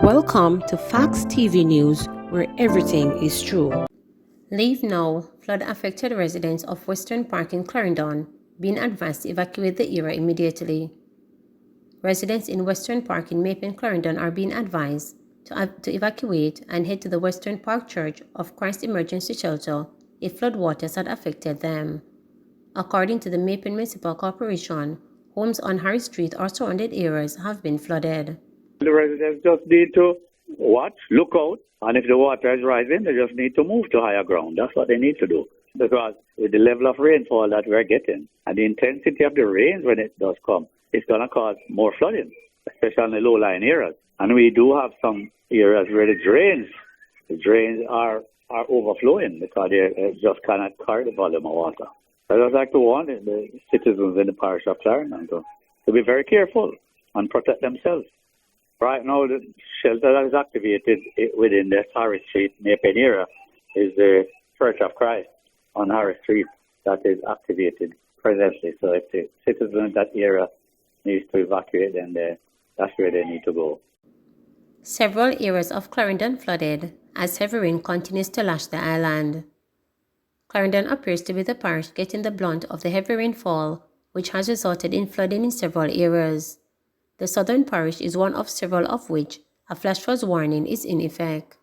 Welcome to Facts TV News, where everything is true. Leave now. Flood-affected residents of Western Park in Clarendon being advised to evacuate the area immediately. Residents in Western Park in Mapen, Clarendon are being advised to evacuate and head to the Western Park Church of Christ Emergency Shelter if floodwaters had affected them. According to the Mapen Municipal Corporation, homes on Harry Street or surrounded areas have been flooded. The residents just need to watch, look out, and if the water is rising, they just need to move to higher ground. That's what they need to do. Because with the level of rainfall that we're getting and the intensity of the rains when it does come, it's going to cause more flooding, especially in the low-lying areas. And we do have some areas where the drains are overflowing because they just cannot carry the volume of water. So I just like to warn the citizens in the parish of Clarendon to be very careful and protect themselves. Right now, the shelter that is activated within the Harris Street, Mapen area, is the Church of Christ on Harris Street that is activated presently. So if the citizens in that area needs to evacuate, then that's where they need to go. Several areas of Clarendon flooded as heavy rain continues to lash the island. Clarendon appears to be the parish getting the brunt of the heavy rainfall, which has resulted in flooding in several areas. The southern parish is one of several of which a flash flood warning is in effect.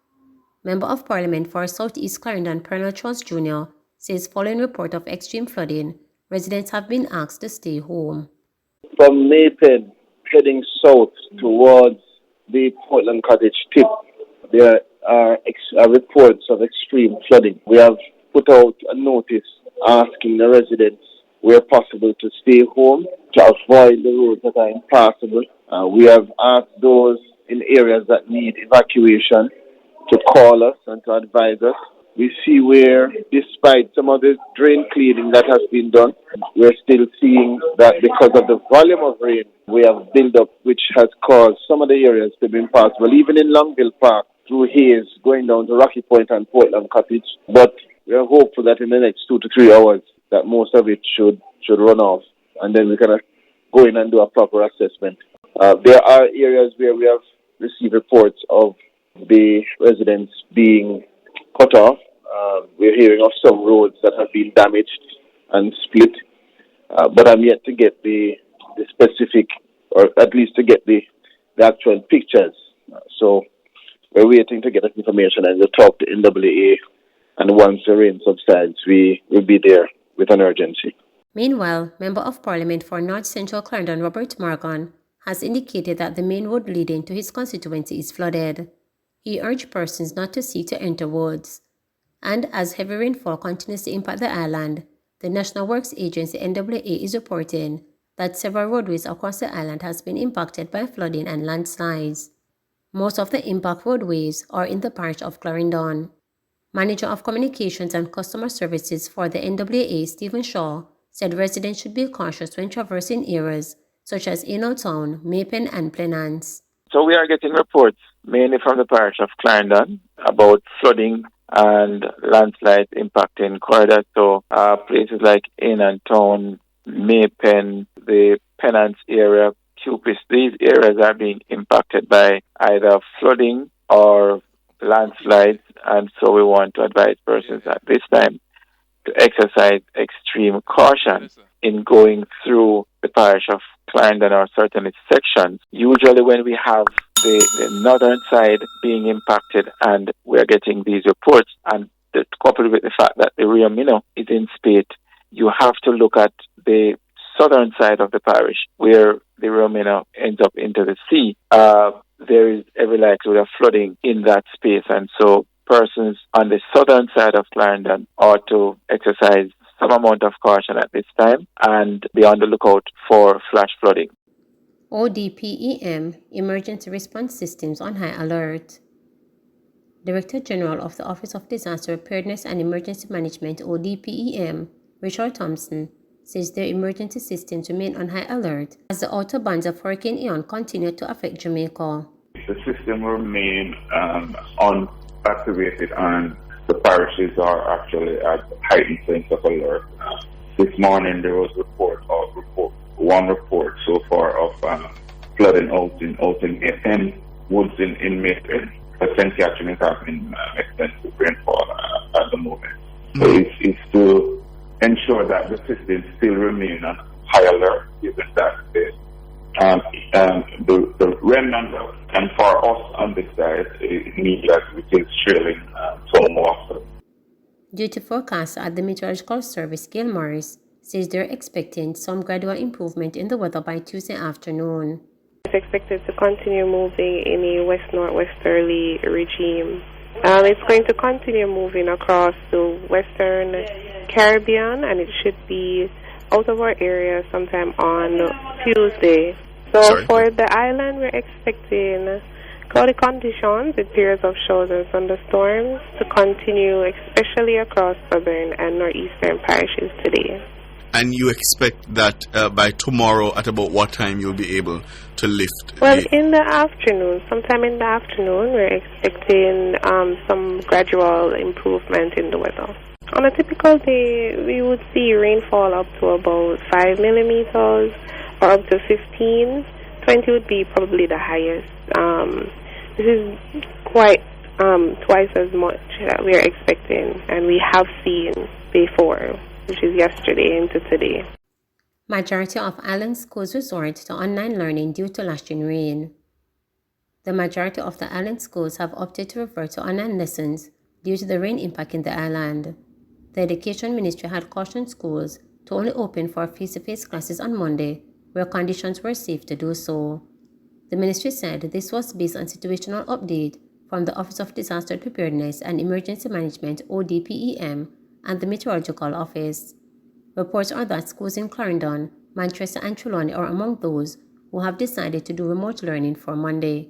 Member of Parliament for South East Clarendon, Colonel Charles Jr., says following report of extreme flooding, residents have been asked to stay home. From Mapen, heading south towards the Portland Cottage tip, there are reports of extreme flooding. We have put out a notice asking the residents where possible to stay home to avoid the roads that are impassable. We have asked those in areas that need evacuation to call us and to advise us. We see where, despite some of the drain cleaning that has been done, we're still seeing that because of the volume of rain we have built up, which has caused some of the areas to be impassable, even in Longville Park, through Hayes, going down to Rocky Point and Portland Cottage. But we are hopeful that in the next 2 to 3 hours, that most of it should run off, and then we can go in and do a proper assessment. There are areas where we have received reports of the residents being cut off. We're hearing of some roads that have been damaged and split, but I'm yet to get the specific, or at least to get the actual pictures. So we're waiting to get that information and we'll talk to NAA, and once the rain subsides, we will be there with an urgency. Meanwhile, Member of Parliament for North Central Clarendon, Robert Morgan, has indicated that the main road leading to his constituency is flooded. He urged persons not to seek to enter woods. And as heavy rainfall continues to impact the island, the National Works Agency NAA is reporting that several roadways across the island has been impacted by flooding and landslides. Most of the impact roadways are in the parish of Clarendon. Manager of Communications and Customer Services for the NAA, Stephen Shaw, said residents should be cautious when traversing areas such as Inner Town, Mapen, and Plenance. So we are getting reports mainly from the parish of Clarendon about flooding and landslides impacting corridors. So places like Inner Town, Mapen, the Pennant area, Cupis, these areas are being impacted by either flooding or landslides, and so we want to advise persons at this time to exercise extreme caution in going through the parish of Clarendon or certain sections. Usually when we have the northern side being impacted and we're getting these reports, and coupled with the fact that the Rio Minno is in spate, you have to look at the southern side of the parish where the Rio Minno ends up into the sea. There is every likelihood of flooding in that space, and so persons on the southern side of Clarendon ought to exercise some amount of caution at this time and be on the lookout for flash flooding. ODPEM, Emergency Response Systems, on high alert. Director General of the Office of Disaster Preparedness and Emergency Management, ODPEM, Richard Thompson, says their emergency systems remain on high alert as the outer bands of Hurricane Ian continue to affect Jamaica. The system will remain unactivated and the parishes are actually at heightened sense of alert. This morning there was one report so far of flooding out in FM, woods in Mayfield. But St. Catherine is having extensive rainfall at the moment. So it's to ensure that the system still remain on high alert given that the remnant and for us on this side it means that it is trailing so more often. Due to forecasts at the Meteorological Service, Gail Morris says they're expecting some gradual improvement in the weather by Tuesday afternoon. It's expected to continue moving in a west-northwesterly regime. It's going to continue moving across the Western Caribbean, and it should be out of our area sometime on Tuesday. So for the island, we're expecting cloudy conditions with periods of showers and thunderstorms to continue, especially across southern and northeastern parishes today. And you expect that by tomorrow at about what time you'll be able to lift? Well, in the afternoon, sometime in the afternoon, we're expecting some gradual improvement in the weather. On a typical day, we would see rainfall up to about 5 millimeters or up to 15. 20 would be probably the highest. This is quite twice as much that we are expecting, and we have seen before, which is yesterday into today. Majority of island schools resort to online learning due to lashing rain. The majority of the island schools have opted to revert to online lessons due to the rain impact in the island. The Education Ministry had cautioned schools to only open for face-to-face classes on Monday, where conditions were safe to do so. The ministry said this was based on situational update from the Office of Disaster Preparedness and Emergency Management (ODPEM) and the Meteorological Office. Reports are that schools in Clarendon, Manchester and Trelawney are among those who have decided to do remote learning for Monday.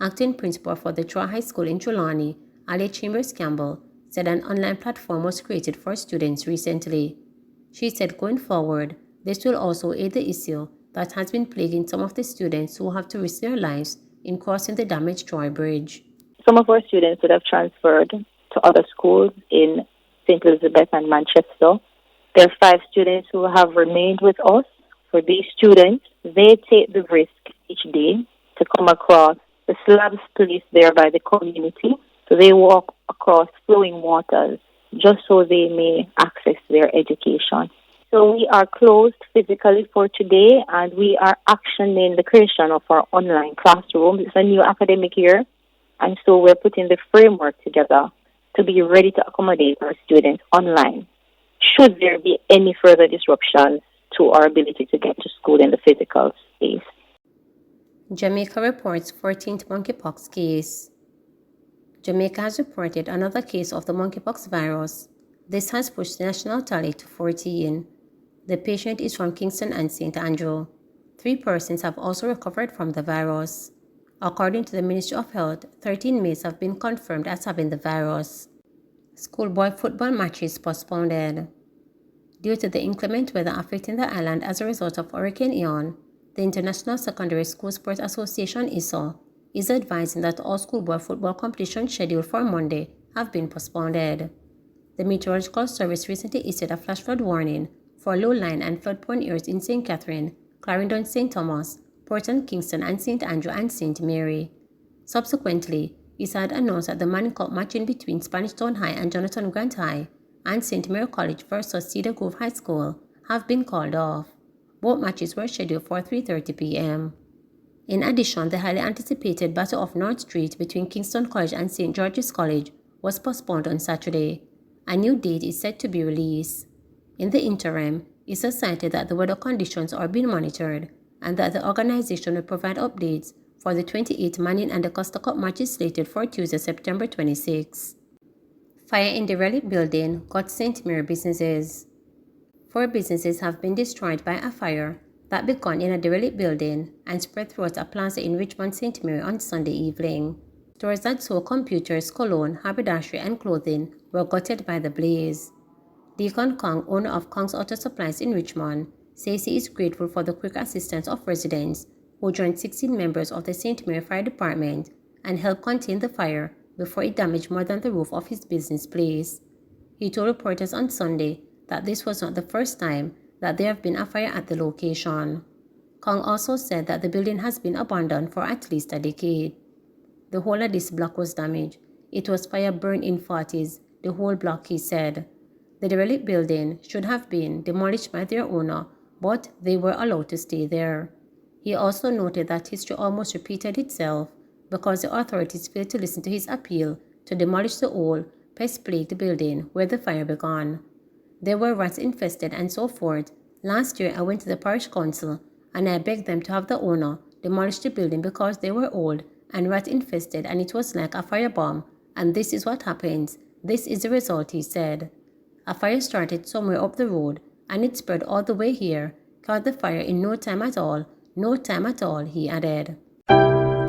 Acting principal for the Troy High School in Trelawney, Ali Chambers Campbell, said an online platform was created for students recently. She said going forward, this will also aid the issue that has been plaguing some of the students who have to risk their lives in crossing the damaged Troy Bridge. Some of our students would have transferred to other schools in St. Elizabeth and Manchester. There are 5 students who have remained with us. For these students, they take the risk each day to come across the slabs placed there by the community. So they walk across flowing waters just so they may access their education. So we are closed physically for today, and we are actioning the creation of our online classroom. It's a new academic year, and so we're putting the framework together to be ready to accommodate our students online, should there be any further disruptions to our ability to get to school in the physical space. Jamaica reports 14th monkeypox case. Jamaica has reported another case of the monkeypox virus. This has pushed the national tally to 14. The patient is from Kingston and St. Andrew. 3 persons have also recovered from the virus. According to the Ministry of Health, 13 males have been confirmed as having the virus. Schoolboy football matches postponed. Due to the inclement weather affecting the island as a result of Hurricane Ian, the International Secondary School Sports Association (ISO) is advising that all schoolboy football competitions scheduled for Monday have been postponed. The Meteorological Service recently issued a flash flood warning for low-lying and flood-prone areas in St. Catherine, Clarendon, St. Thomas, Portland, Kingston, and St. Andrew and St. Mary. Subsequently, it had announced that the Manning Cup matching between Spanish Town High and Jonathan Grant High and St. Mary College versus Cedar Grove High School have been called off. Both matches were scheduled for 3:30 p.m. In addition, the highly anticipated Battle of North Street between Kingston College and St. George's College was postponed on Saturday. A new date is set to be released. In the interim, it is cited that the weather conditions are being monitored and that the organization will provide updates for the 28th Manning and the Costa Cup matches slated for Tuesday, September 26. Fire in the relic building got St. Mary businesses. 4 businesses have been destroyed by a fire that began in a derelict building and spread throughout a plaza in Richmond, St. Mary on Sunday evening. Stores that sold computers, cologne, haberdashery, and clothing were gutted by the blaze. Deacon Kong, owner of Kong's Auto Supplies in Richmond, says he is grateful for the quick assistance of residents who joined 16 members of the St. Mary Fire Department and helped contain the fire before it damaged more than the roof of his business place. He told reporters on Sunday that this was not the first time that there have been a fire at the location. Kong also said that the building has been abandoned for at least a decade. The whole of this block was damaged. It was fire burned in 40s, the whole block, he said. The derelict building should have been demolished by their owner, but they were allowed to stay there. He also noted that history almost repeated itself because the authorities failed to listen to his appeal to demolish the old, pest-plagued building where the fire began. There were rats infested and so forth. Last year, I went to the parish council and I begged them to have the owner demolish the building because they were old and rat infested and it was like a firebomb. And this is what happens. This is the result, he said. A fire started somewhere up the road and it spread all the way here, caught the fire in no time at all, he added.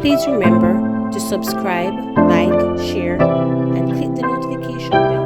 Please remember to subscribe, like, share, and click the notification bell.